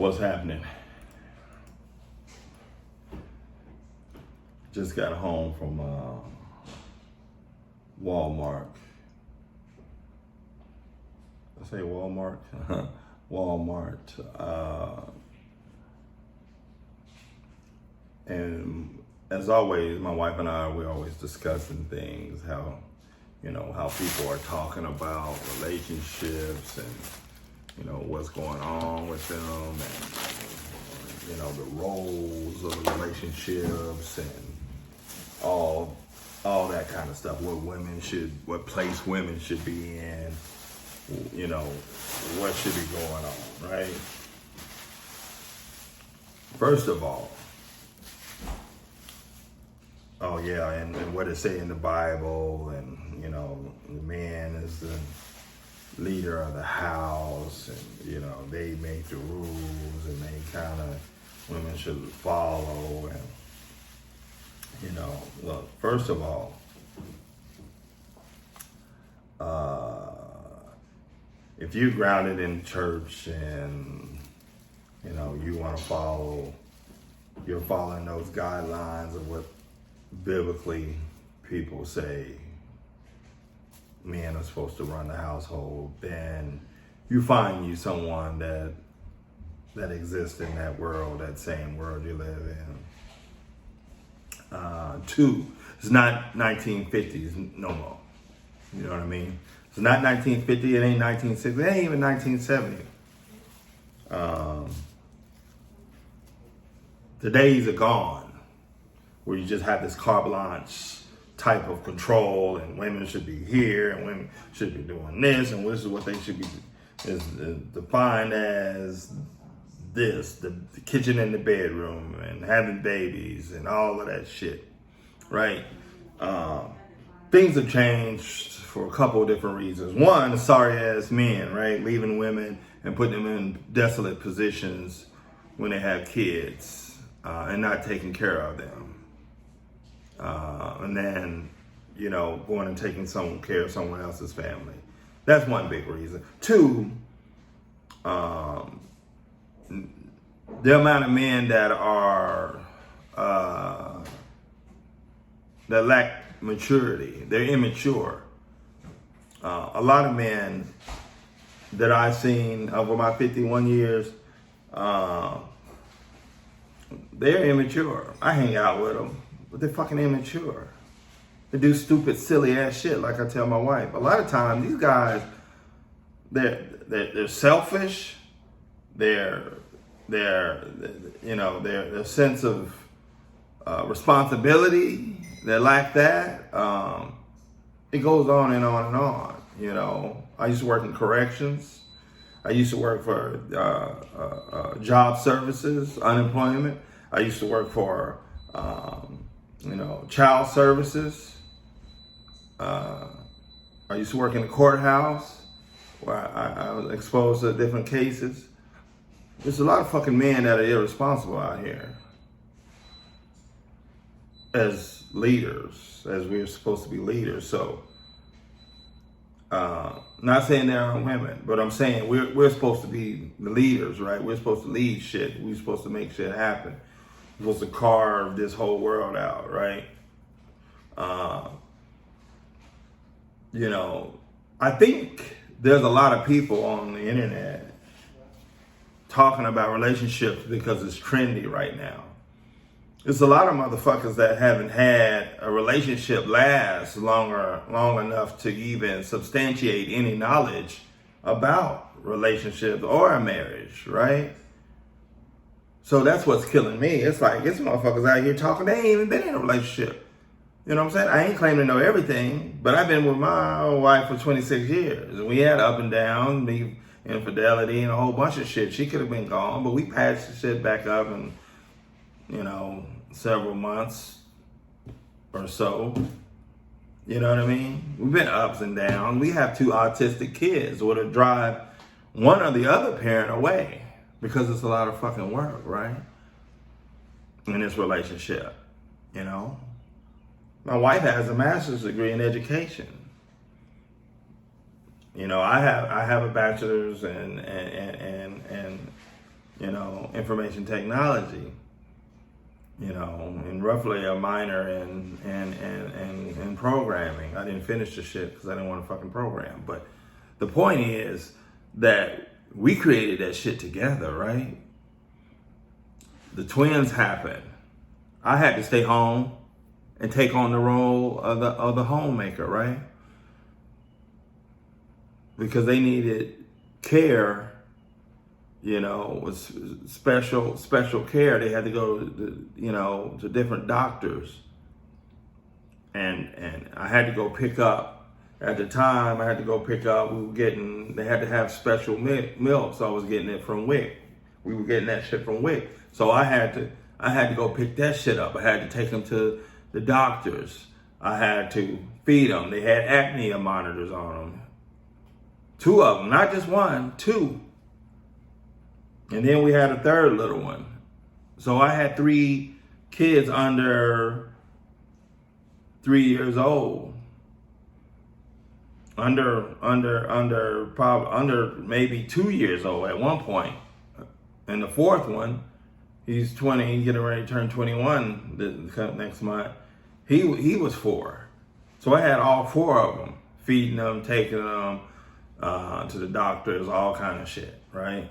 What's happening? Just got home from Walmart. I say Walmart? Walmart. And as always, my wife and I, we're always discussing things, how people are talking about relationships and, what's going on with them and, the roles of the relationships and all that kind of stuff, what place women should be in, what should be going on, right? First of all, and what it say in the Bible, and the man is the leader of the house, and they make the rules, and they kind of women should follow, and look. First of all, if you're grounded in church and you want to follow, you're following those guidelines of what biblically people say men are supposed to run the household, then you find you someone that exists in that world, that same world you live in. Two, it's not 1950s no more. You know what I mean? It's not 1950, it ain't 1960, it ain't even 1970. The days are gone where you just have this carte blanche type of control, and women should be here, and women should be doing this, and this is what they should be is defined as this, the kitchen and the bedroom, and having babies, and all of that shit, right? Things have changed for a couple of different reasons. One, sorry ass men, right? Leaving women and putting them in desolate positions when they have kids, and not taking care of them. And then, going and taking care of someone else's family. That's one big reason. Two, the amount of men that are, that lack maturity. They're immature. A lot of men that I've seen over my 51 years, they're immature. I hang out with them, but they're fucking immature. They do stupid, silly ass shit, like I tell my wife. A lot of times, these guys, they're selfish. Their sense of responsibility, they lack that. It goes on and on and on. I used to work in corrections. I used to work for job services, unemployment. I used to work for child services. I used to work in the courthouse where I was exposed to different cases. There's a lot of fucking men that are irresponsible out here as leaders, as we're supposed to be leaders. So, not saying there aren't women, but I'm saying we're supposed to be the leaders, right? We're supposed to lead shit. We're supposed to make shit happen. We're supposed to carve this whole world out, right? I think there's a lot of people on the internet talking about relationships because it's trendy right now. There's a lot of motherfuckers that haven't had a relationship last long enough to even substantiate any knowledge about relationships or a marriage, right? So that's what's killing me. It's like, it's motherfuckers out here talking, they ain't even been in a relationship. You know what I'm saying? I ain't claiming to know everything, but I've been with my wife for 26 years. And we had up and down, infidelity, and a whole bunch of shit. She could have been gone, but we patched the shit back up in, several months or so. You know what I mean? We've been ups and downs. We have two autistic kids who would drive one or the other parent away because it's a lot of fucking work, right? In this relationship, My wife has a master's degree in education. I have a bachelor's and information technology, and roughly a minor in programming. I didn't finish the shit because I didn't want to fucking program. But the point is that we created that shit together, right? The twins happened. I had to stay home and take on the role of the homemaker, right? Because they needed care, was special care. They had to go to different doctors, and I had to go pick up. At the time, I had to go pick up. They had to have special milk, so I was getting it from WIC. We were getting that shit from WIC, so I had to go pick that shit up. I had to take them to the doctors. I had to feed them. They had apnea monitors on them. 2 of them, not just 1, 2. And then we had a third little one. So I had 3 kids under 3 years old. Under maybe 2 years old at one point. And the 4th one, he's 20, he's getting ready to turn 21 next month. He was 4. So I had all 4 of them, feeding them, taking them to the doctors, all kind of shit, right?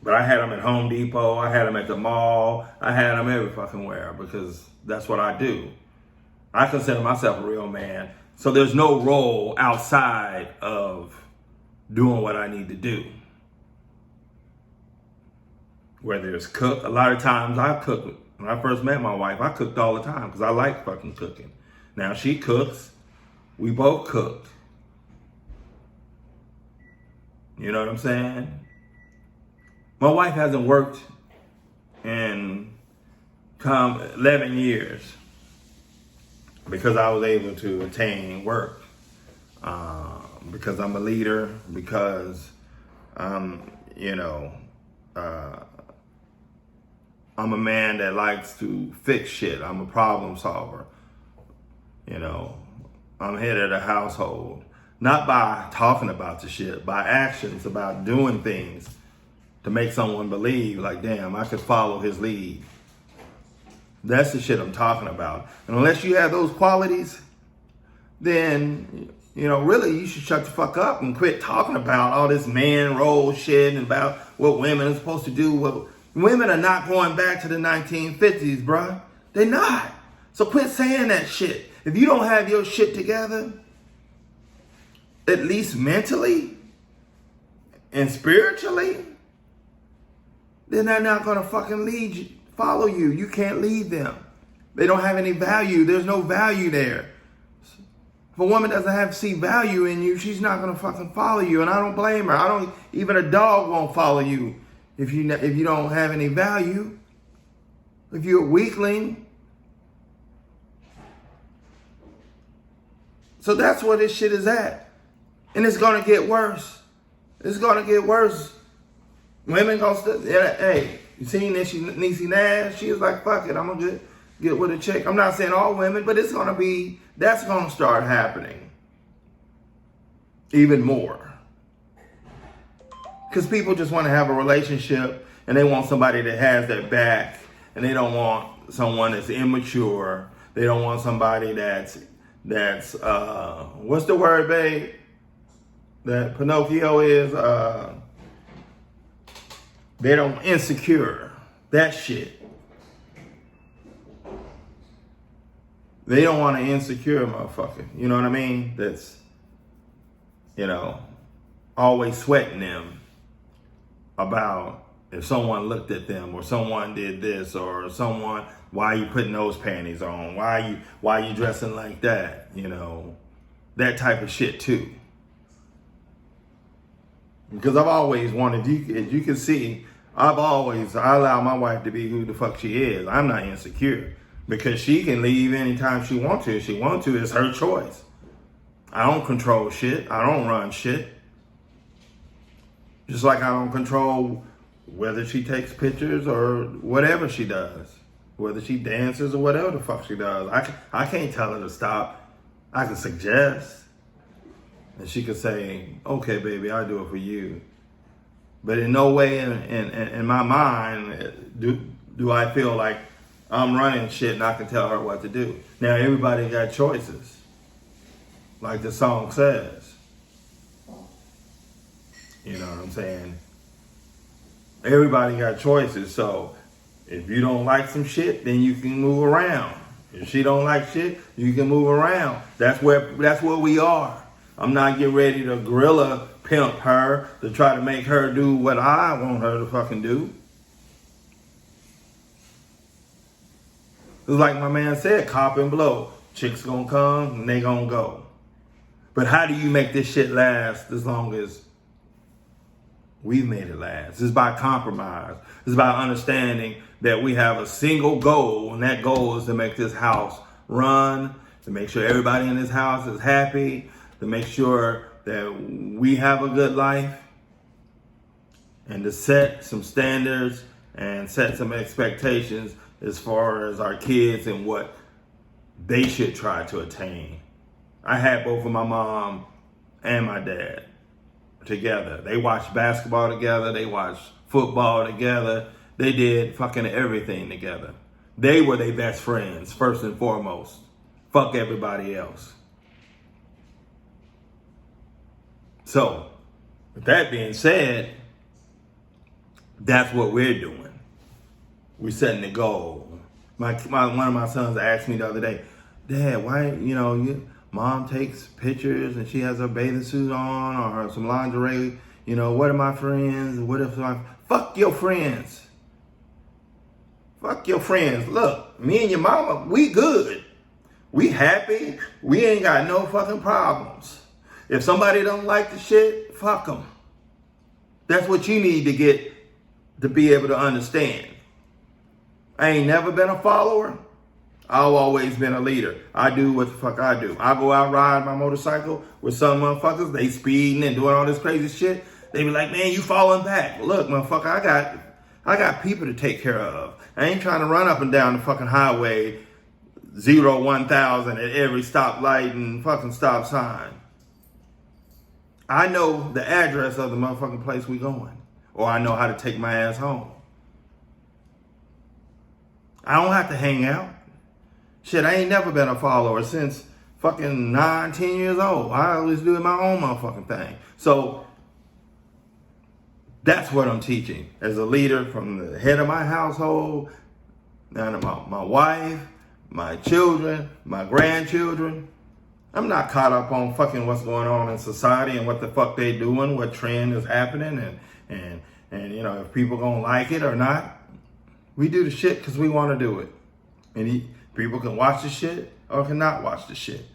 But I had them at Home Depot, I had them at the mall, I had them every fucking where, because that's what I do. I consider myself a real man. So there's no role outside of doing what I need to do. Whether it's cook, a lot of times I cook. When I first met my wife, I cooked all the time because I like fucking cooking. Now she cooks, we both cook. You know what I'm saying? My wife hasn't worked in 11 years because I was able to attain work. Because I'm a leader, because I'm a man that likes to fix shit. I'm a problem solver. I'm head of the household. Not by talking about the shit, by actions, about doing things to make someone believe, like, damn, I could follow his lead. That's the shit I'm talking about. And unless you have those qualities, then, really you should shut the fuck up and quit talking about all this man role shit and about what women are supposed to do. Women are not going back to the 1950s, bruh. They're not. So quit saying that shit. If you don't have your shit together, at least mentally and spiritually, then they're not gonna fucking follow you. You can't lead them. They don't have any value. There's no value there. If a woman doesn't see value in you, she's not gonna fucking follow you. And I don't blame her. Even a dog won't follow you if you don't have any value. If you're a weakling. So that's where this shit is at. And it's gonna get worse. It's gonna get worse. Women gonna hey, you seen this Niecy Nash? She was like, fuck it, I'm gonna get with a chick. I'm not saying all women, but that's gonna start happening. Even more. Because people just want to have a relationship and they want somebody that has their back, and they don't want someone that's immature. They don't want somebody that's what's the word, babe? That Pinocchio is, they don't insecure. That shit. They don't want an insecure motherfucker. You know what I mean? That's, always sweating them about if someone looked at them or someone did this or someone, why are you putting those panties on? Why are you dressing like that? That type of shit too. Because I've always wanted, as you can see, I allow my wife to be who the fuck she is. I'm not insecure because she can leave anytime she wants to. If she wants to, it's her choice. I don't control shit. I don't run shit. Just like I don't control whether she takes pictures or whatever she does. Whether she dances or whatever the fuck she does. I can't tell her to stop. I can suggest. And she could say, okay, baby, I'll do it for you. But in no way in my mind do I feel like I'm running shit and I can tell her what to do. Now, everybody got choices, like the song says. You know what I'm saying? Everybody got choices, so if you don't like some shit, then you can move around. If she don't like shit, you can move around. That's where we are. I'm not getting ready to gorilla pimp her to try to make her do what I want her to fucking do. It's like my man said, cop and blow. Chicks gonna come and they gonna go. But how do you make this shit last as long as we've made it last? It's by compromise. It's by understanding that we have a single goal, and that goal is to make this house run, to make sure everybody in this house is happy, to make sure that we have a good life, and to set some standards and set some expectations as far as our kids and what they should try to attain. I had both of my mom and my dad together. They watched basketball together. They watched football together. They did fucking everything together. They were their best friends, first and foremost. Fuck everybody else. So, with that being said, that's what we're doing. We're setting a goal. One of my sons asked me the other day, Dad, why, Mom takes pictures and she has her bathing suit on or some lingerie. What are my friends? Fuck your friends. Fuck your friends. Look, me and your mama, we good. We happy. We ain't got no fucking problems. If somebody don't like the shit, fuck them. That's what you need to get to be able to understand. I ain't never been a follower. I've always been a leader. I do what the fuck I do. I go out ride my motorcycle with some motherfuckers. They speeding and doing all this crazy shit. They be like, man, you falling back. Well, look, motherfucker, I got people to take care of. I ain't trying to run up and down the fucking highway 0-1000 at every stoplight and fucking stop sign. I know the address of the motherfucking place we going. Or I know how to take my ass home. I don't have to hang out. Shit, I ain't never been a follower since fucking 9, 10 years old. I always do my own motherfucking thing. So, that's what I'm teaching. As a leader from the head of my household, down to my wife, my children, my grandchildren. I'm not caught up on fucking what's going on in society and what the fuck they doing, what trend is happening, and if people gonna like it or not. We do the shit because we want to do it. And people can watch the shit or cannot watch the shit.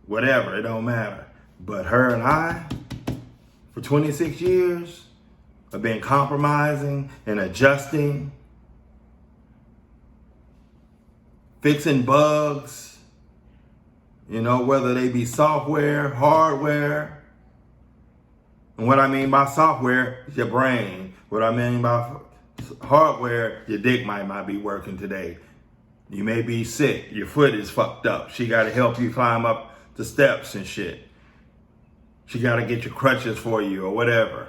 Whatever, it don't matter. But her and I, for 26 years, have been compromising and adjusting, fixing bugs, whether they be software, hardware. And what I mean by software is your brain. What I mean by hardware, your dick might not be working today. You may be sick. Your foot is fucked up. She got to help you climb up the steps and shit. She got to get your crutches for you or whatever.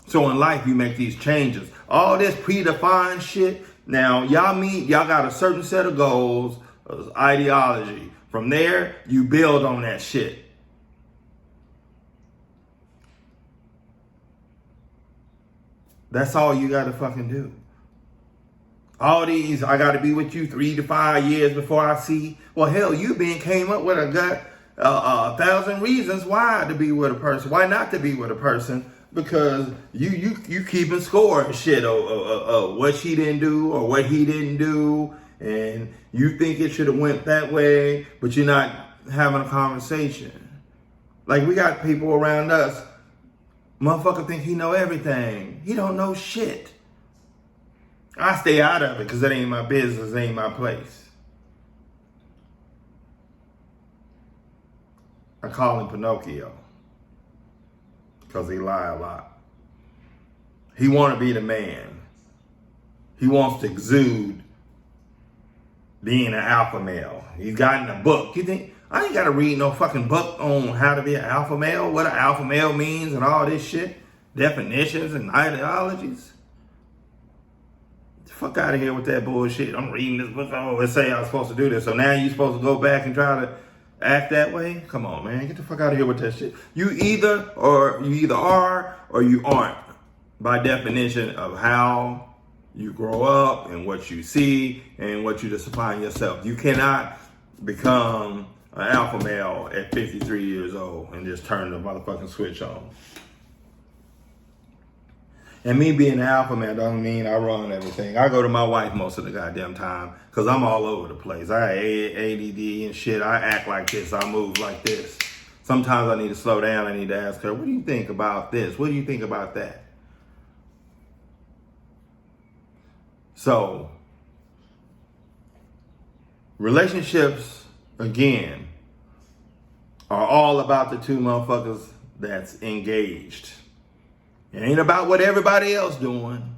So in life, you make these changes. All this predefined shit. Now, y'all got a certain set of goals, ideology. From there, you build on that shit. That's all you got to fucking do. All these, I got to be with you 3 to 5 years before I see. Well, hell, came up with a 1,000 reasons why to be with a person. Why not to be with a person? Because you keeping score and shit of what she didn't do or what he didn't do. And you think it should have went that way, but you're not having a conversation. Like we got people around us. Motherfucker think he know everything. He don't know shit. I stay out of it because it ain't my business, it ain't my place. I call him Pinocchio because he lie a lot. He want to be the man. He wants to exude being an alpha male. He's gotten a book. You think I ain't got to read no fucking book on how to be an alpha male, what an alpha male means and all this shit. definitions and ideologies. Get the fuck out of here with that bullshit. I'm reading this book. Oh, it say I was supposed to do this. So now you supposed to go back and try to act that way? Come on, man. Get the fuck out of here with that shit. You either are or you aren't, by definition of how you grow up and what you see and what you just define yourself. You cannot become an alpha male at 53 years old and just turn the motherfucking switch on. And me being an alpha man doesn't mean I run everything. I go to my wife most of the goddamn time because I'm all over the place. I have ADD and shit. I act like this. I move like this. Sometimes I need to slow down. I need to ask her, what do you think about this? What do you think about that? So, relationships, again, are all about the two motherfuckers that's engaged. It ain't about what everybody else doing,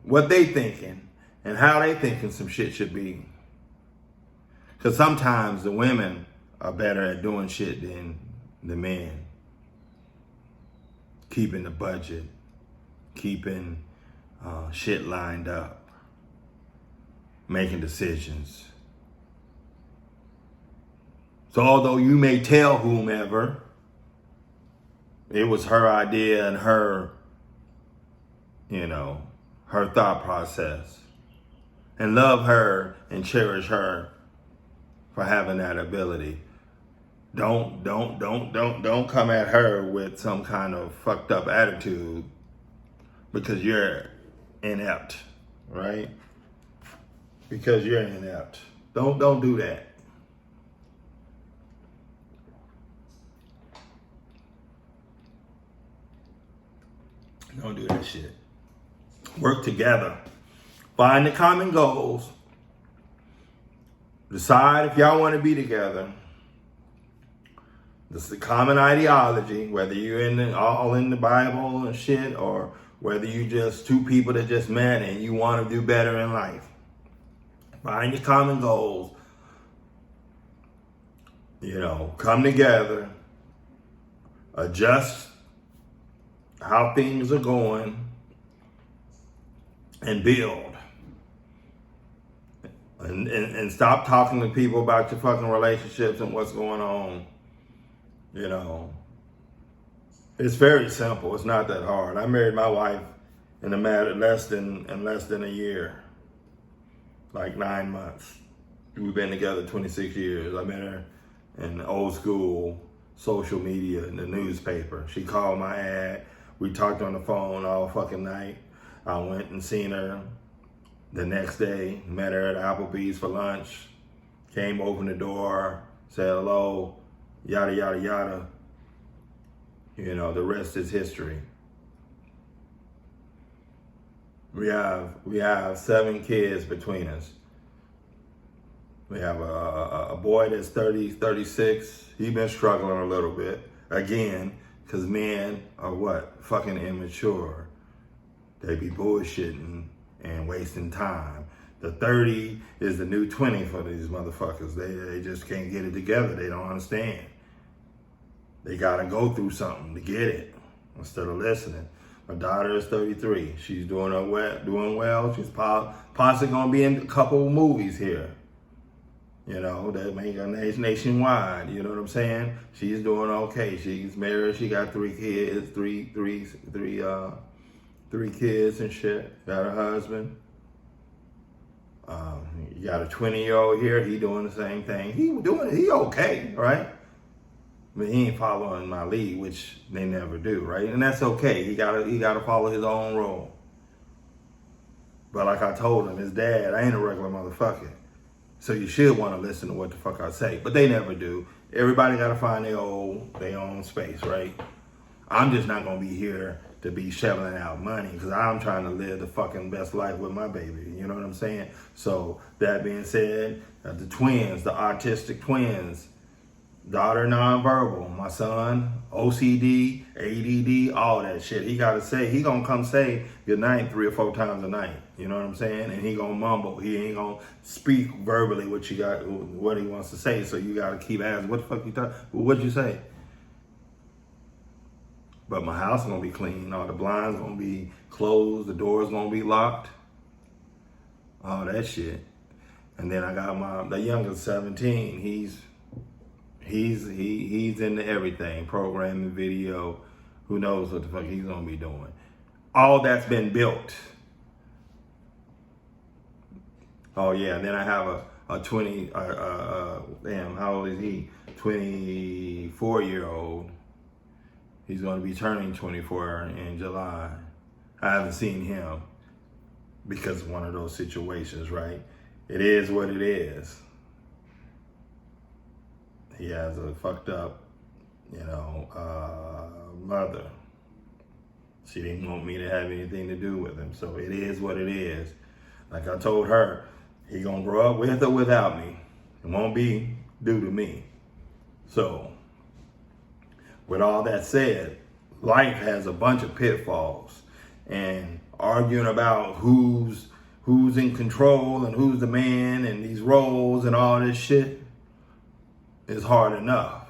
what they thinking, and how they thinking some shit should be. Because sometimes the women are better at doing shit than the men. Keeping the budget, keeping shit lined up, making decisions. So although you may tell whomever it was her idea and her, her thought process, and love her and cherish her for having that ability, don't come at her with some kind of fucked up attitude because you're inept, right? Because you're inept. Don't do that. Don't do that shit. Work together. Find the common goals. Decide if y'all want to be together. This is the common ideology, whether you're all in the Bible and shit, or whether you just two people that just met and you want to do better in life. Find your common goals. Come together. Adjust how things are going and build. And stop talking to people about your fucking relationships and what's going on. It's very simple. It's not that hard. I married my wife in a matter less than a year, like 9 months. We've been together 26 years. I met her in old school social media in the newspaper. She called my ad. We talked on the phone all fucking night. I went and seen her the next day, met her at Applebee's for lunch, came, opened the door, said hello, yada, yada, yada. The rest is history. We have 7 kids between us. We have a boy that's 36. He's been struggling a little bit. Again, because men are what? Fucking immature. They be bullshitting and wasting time. The 30 is the new 20 for these motherfuckers. They just can't get it together. They don't understand. They gotta go through something to get it instead of listening. My daughter is 33. She's doing well. She's possibly gonna be in a couple of movies here. That make her nationwide. You know what I'm saying? She's doing okay. She's married. She got 3 kids, three kids and shit. Got a husband. You got a 20-year-old here. He doing the same thing. He okay, right? But he ain't following my lead, which they never do, right? And that's okay. He gotta follow his own role. But like I told him, his dad, I ain't a regular motherfucker. So you should want to listen to what the fuck I say. But they never do. Everybody gotta find their own space, right? I'm just not gonna be here to be shoveling out money because I'm trying to live the fucking best life with my baby. You know what I'm saying? So that being said, the twins, the autistic twins, daughter nonverbal, my son, OCD, ADD, all that shit. He gonna come say goodnight 3 or 4 times a night. You know what I'm saying? And he gonna mumble. He ain't gonna speak verbally what he wants to say. So you gotta keep asking, what the fuck you talking? What'd you say? But my house is gonna be clean. All the blinds gonna be closed. The doors gonna be locked. All that shit. And then I got the youngest 17. He's into everything, programming, video. Who knows what the fuck he's gonna be doing? All that's been built. Oh yeah, and then I have a 20. Damn, how old is he? 24-year-old. He's gonna be turning 24 in July. I haven't seen him because of one of those situations, right? It is what it is. He has a fucked up, mother. She didn't want me to have anything to do with him, so it is what it is. Like I told her, he gonna grow up with or without me. It won't be due to me. So, with all that said, life has a bunch of pitfalls, and arguing about who's in control and who's the man and these roles and all this shit is hard enough.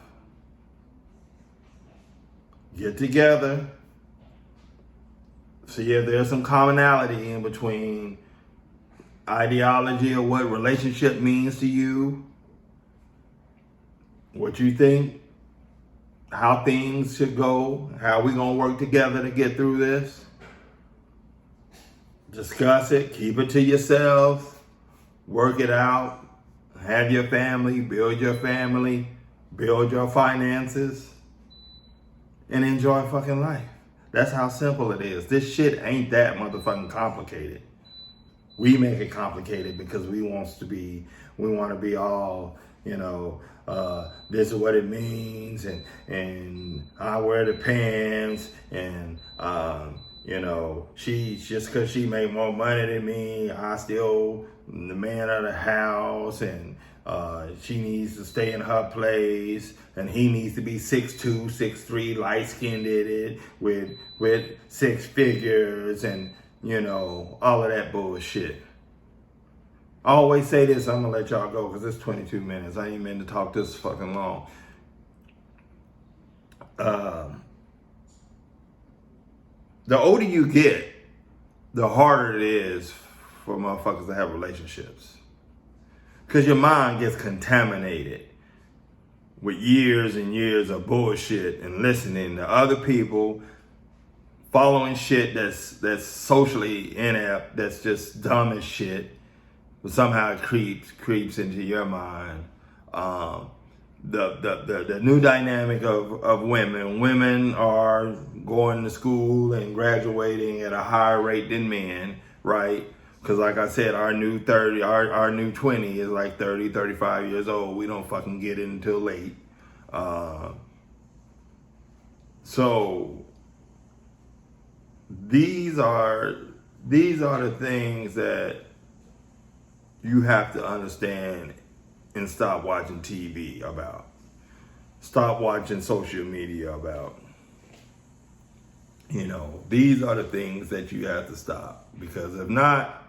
Get together. See if there's some commonality in between ideology of what relationship means to you, what you think, how things should go, how we gonna work together to get through this. Discuss it, keep it to yourselves, work it out, have your family, build your finances, and enjoy fucking life. That's how simple it is. This shit ain't that motherfucking complicated. We make it complicated because we want to be all, this is what it means, and I wear the pants, and she just because she make more money than me, I still the man of the house, and she needs to stay in her place, and he needs to be 6'2", 6'3", light-skinned with 6 figures, and all of that bullshit. I always say this, I'm gonna let y'all go because it's 22 minutes. I ain't meant to talk this fucking long. The older you get, the harder it is for motherfuckers to have relationships. Because your mind gets contaminated with years and years of bullshit and listening to other people, following shit that's socially inept, that's just dumb as shit, but somehow it creeps into your mind. The new dynamic of women. Women are going to school and graduating at a higher rate than men, right? Because like I said, our new 20 is like 30, 35 years old. We don't fucking get it until late. So these are the things that you have to understand and stop watching TV about. Stop watching social media about. These are the things that you have to stop. Because if not,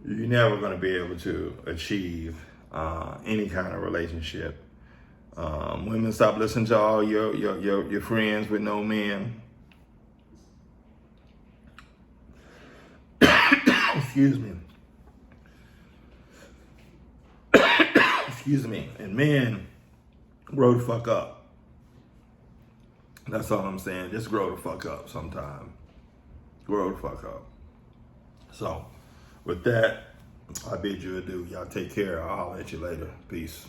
you're never going to be able to achieve any kind of relationship. Women, stop listening to all your friends with no men. Excuse me. Excuse me. And men, grow the fuck up. That's all I'm saying. Just grow the fuck up sometime. Grow the fuck up. So, with that, I bid you adieu. Y'all take care. I'll holler at you later. Peace.